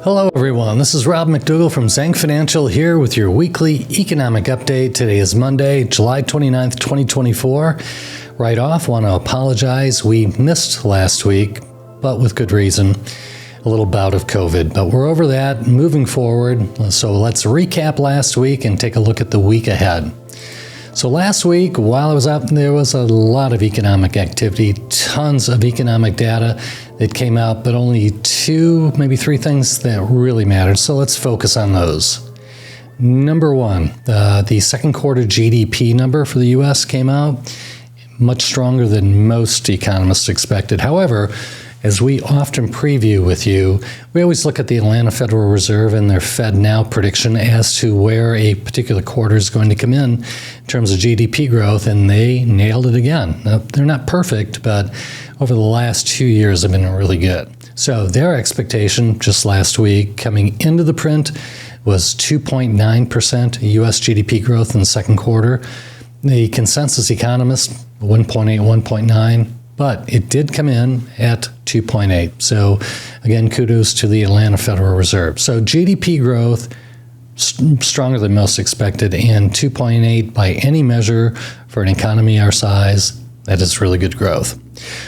Hello everyone, this is Rob McDougall from Zhang Financial here with your weekly economic update. Today is Monday, July 29th, 2024. Right off, want to apologize. We missed last week, but with good reason. A little bout of COVID, but we're over that, moving forward. So let's recap last week and take a look at the week ahead. So last week, while I was out, there was a lot of economic activity, tons of economic data that came out, but only two, maybe three things that really mattered. So let's focus on those. Number one, the second quarter GDP number for the U.S. came out, much stronger than most economists expected. However, as we often preview with you, we always look at the Atlanta Federal Reserve and their Fed Now prediction as to where a particular quarter is going to come in terms of GDP growth, and they nailed it again. Now, they're not perfect, but over the last 2 years have been really good. So their expectation just last week coming into the print was 2.9% U.S. GDP growth in the second quarter. The consensus economist, 1.8, 1.9. But it did come in at 2.8. So again, kudos to the Atlanta Federal Reserve. So GDP growth stronger than most expected, and 2.8 by any measure for an economy our size, that is really good growth.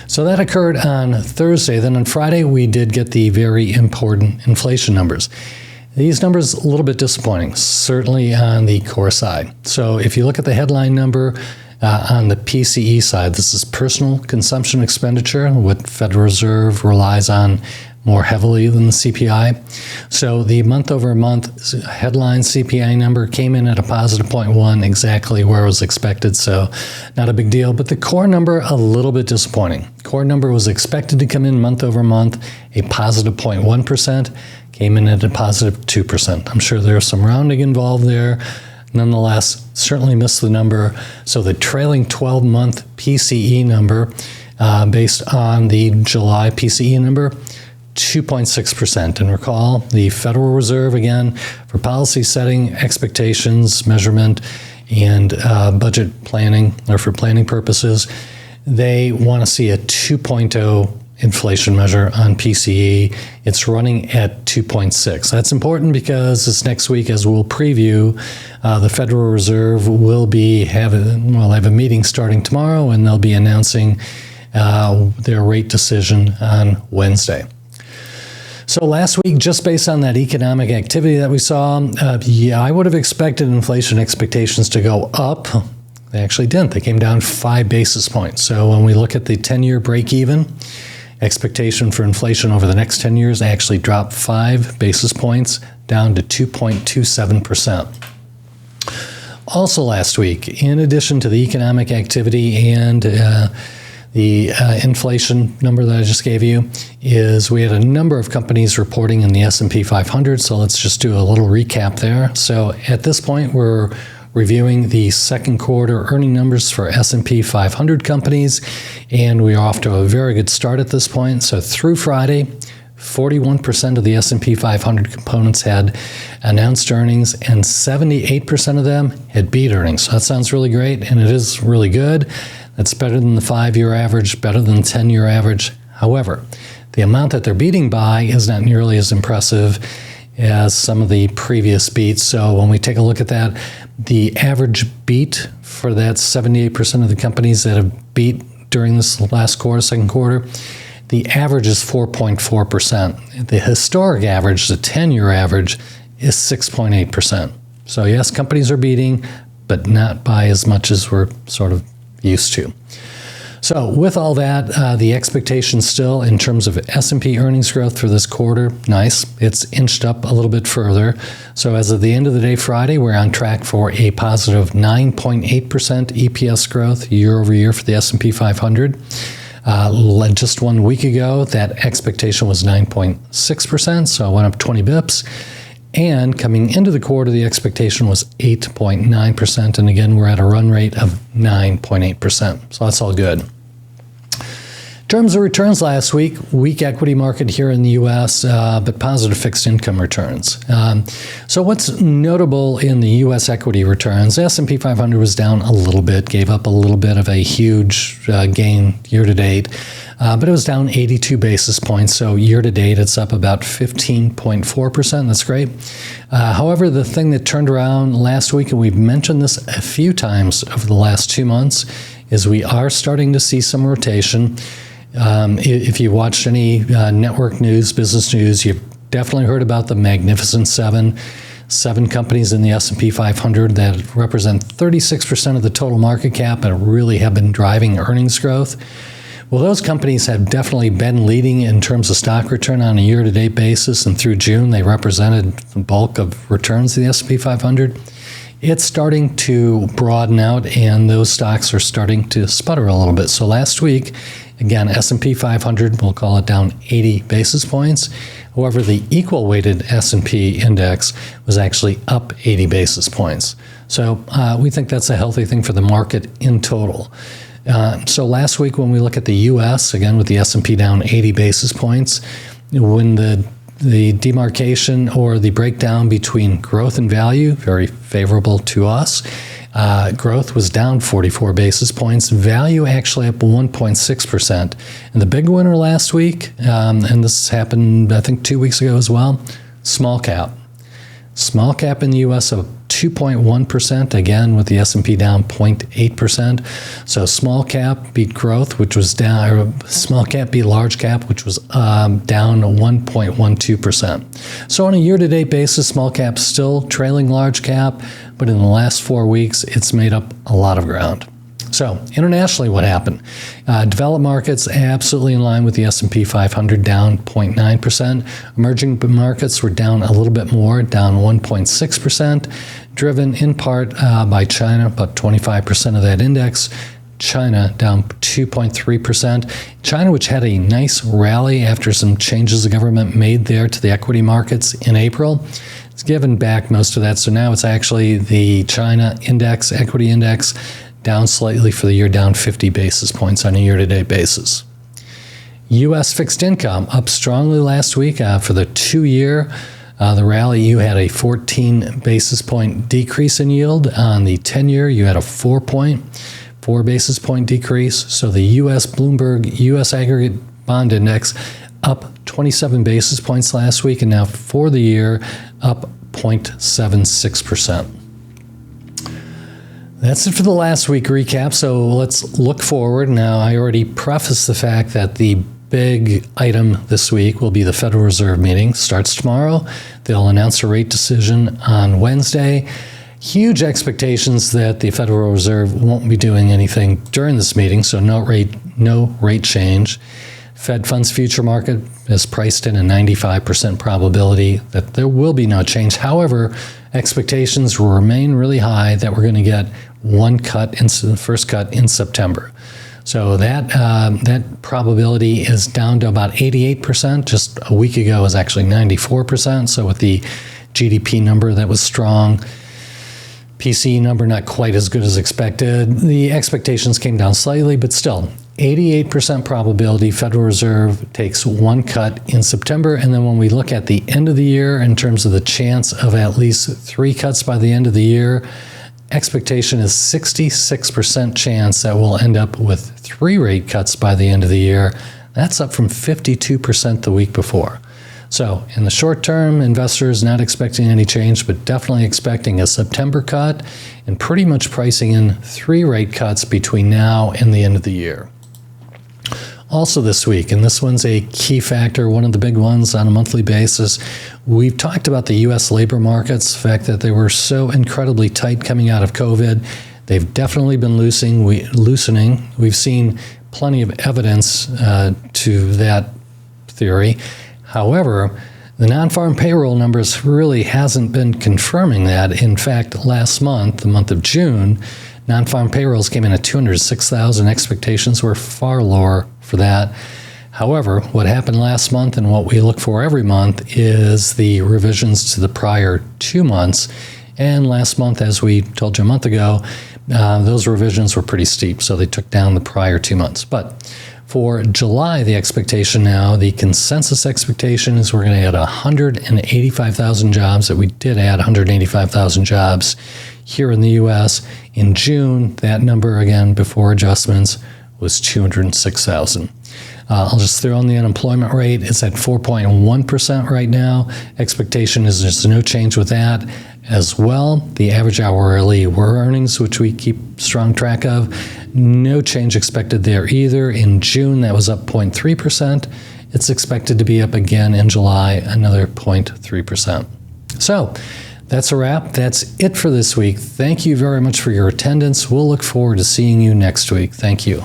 So that occurred on Thursday. Then on Friday, we did get the very important inflation numbers. These numbers a little bit disappointing, certainly on the core side. So if you look at the headline number, on the PCE side, this is personal consumption expenditure, what Federal Reserve relies on more heavily than the CPI. So the month-over-month headline CPI number came in at a positive 0.1, exactly where it was expected, so not a big deal. But the core number, a little bit disappointing. Core number was expected to come in month-over-month, a positive 0.1%, came in at a positive 2%. I'm sure there's some rounding involved there. Nonetheless, certainly missed the number. So the trailing 12-month PCE number, based on the July PCE number, 2.6%. And recall, the Federal Reserve, again, for policy setting, expectations, measurement, and budget planning, or for planning purposes, they want to see a 2.0 inflation measure on PCE. It's running at 2.6. That's important because this next week, as we'll preview, the Federal Reserve will have a meeting starting tomorrow, and they'll be announcing their rate decision on Wednesday. So last week, just based on that economic activity that we saw, I would have expected inflation expectations to go up. They actually didn't. They came down 5 basis points. So when we look at the 10-year break-even, expectation for inflation over the next 10 years actually dropped 5 basis points down to 2.27%. Also last week, in addition to the economic activity and the inflation number that I just gave you, is we had a number of companies reporting in the S&P 500. So let's just do a little recap there. So at this point, we're reviewing the second quarter earning numbers for S&P 500 companies, and we are off to a very good start at this point. So through Friday, 41% of the S&P 500 components had announced earnings, and 78% of them had beat earnings. So that sounds really great, and it is really good. That's better than the 5-year average, better than the 10-year average. However, the amount that they're beating by is not nearly as impressive as some of the previous beats. So when we take a look at that, the average beat for that 78% of the companies that have beat during this last quarter, second quarter, the average is 4.4%. The historic average, the 10-year average, is 6.8%. So yes, companies are beating, but not by as much as we're sort of used to. So with all that, the expectation still in terms of S&P earnings growth for this quarter, nice. It's inched up a little bit further. So as of the end of the day Friday, we're on track for a positive 9.8% EPS growth year over year for the S&P 500. Just 1 week ago, that expectation was 9.6%, so it went up 20 bips. And coming into the quarter, the expectation was 8.9%. And again, we're at a run rate of 9.8%. So that's all good. In terms of returns last week, weak equity market here in the U.S., but positive fixed income returns. So what's notable in the U.S. equity returns, the S&P 500 was down a little bit, gave up a little bit of a huge gain year to date. but it was down 82 basis points. So year to date, it's up about 15.4%. That's great. However, the thing that turned around last week, and we've mentioned this a few times over the last 2 months, is we are starting to see some rotation. If you watched any network news, business news, you've definitely heard about the Magnificent Seven. 7 companies in the S&P 500 that represent 36% of the total market cap and really have been driving earnings growth. Well, those companies have definitely been leading in terms of stock return on a year-to-date basis, and through June, they represented the bulk of returns in the S&P 500. It's starting to broaden out, and those stocks are starting to sputter a little bit. So last week, again, S&P 500, we'll call it down 80 basis points. However, the equal-weighted S&P index was actually up 80 basis points. So we think that's a healthy thing for the market in total. So last week, when we look at the U.S., again, with the S&P down 80 basis points, when the demarcation or the breakdown between growth and value, very favorable to us. Growth was down 44 basis points, value actually up 1.6%. And the big winner last week, and this happened I think 2 weeks ago as well, small cap. Small cap in the U.S. up 2.1%, again with the S&P down 0.8%. So small cap beat growth, which was down, or small cap beat large cap, which was down 1.12%. So on a year-to-date basis, small cap still trailing large cap, but in the last 4 weeks, it's made up a lot of ground. So internationally, what happened? Developed markets absolutely in line with the S&P 500, down 0.9%. Emerging markets were down a little bit more, down 1.6%, driven in part by China, about 25% of that index. China down 2.3%. China, which had a nice rally after some changes the government made there to the equity markets in April, it's given back most of that. So now it's actually the China index, equity index, down slightly for the year, down 50 basis points on a year-to-date basis. U.S. fixed income up strongly last week for the 2-year. The rally, you had a 14 basis point decrease in yield. On the 10-year, you had a 4 basis point decrease. So the U.S. Bloomberg U.S. Aggregate Bond Index up 27 basis points last week, and now for the year, up 0.76%. That's it for the last week recap, so let's look forward. Now, I already prefaced the fact that the big item this week will be the Federal Reserve meeting. Starts tomorrow. They'll announce a rate decision on Wednesday. Huge expectations that the Federal Reserve won't be doing anything during this meeting, so no rate change. Fed funds future market is priced in a 95% probability that there will be no change. However, expectations will remain really high that we're going to get one cut, the first cut in September. So that probability is down to about 88%. Just a week ago it was actually 94%. So with the GDP number that was strong, PCE number not quite as good as expected, the expectations came down slightly, but still 88% probability Federal Reserve takes one cut in September. And then when we look at the end of the year in terms of the chance of at least 3 cuts by the end of the year, expectation is 66% chance that we'll end up with 3 rate cuts by the end of the year. That's up from 52% the week before. So in the short term, investors not expecting any change, but definitely expecting a September cut and pretty much pricing in 3 rate cuts between now and the end of the year. Also this week, and this one's a key factor, one of the big ones on a monthly basis, we've talked about the U.S. labor markets, the fact that they were so incredibly tight coming out of COVID. They've definitely been loosening. We've seen plenty of evidence to that theory. However, the non-farm payroll numbers really hasn't been confirming that. In fact, last month, the month of June, non-farm payrolls came in at 206,000. Expectations were far lower for that. However, what happened last month and what we look for every month is the revisions to the prior 2 months. And last month, as we told you a month ago, those revisions were pretty steep, so they took down the prior 2 months. But for July, the expectation now, the consensus expectation is we're going to add 185,000 jobs, that we did add 185,000 jobs here in the U.S. In June, that number, again, before adjustments, was 206,000. I'll just throw in the unemployment rate. It's at 4.1% right now. Expectation is there's no change with that as well. The average hourly earnings, which we keep strong track of, no change expected there either. In June, that was up 0.3%. It's expected to be up again in July, another 0.3%. So that's a wrap. That's it for this week. Thank you very much for your attendance. We'll look forward to seeing you next week. Thank you.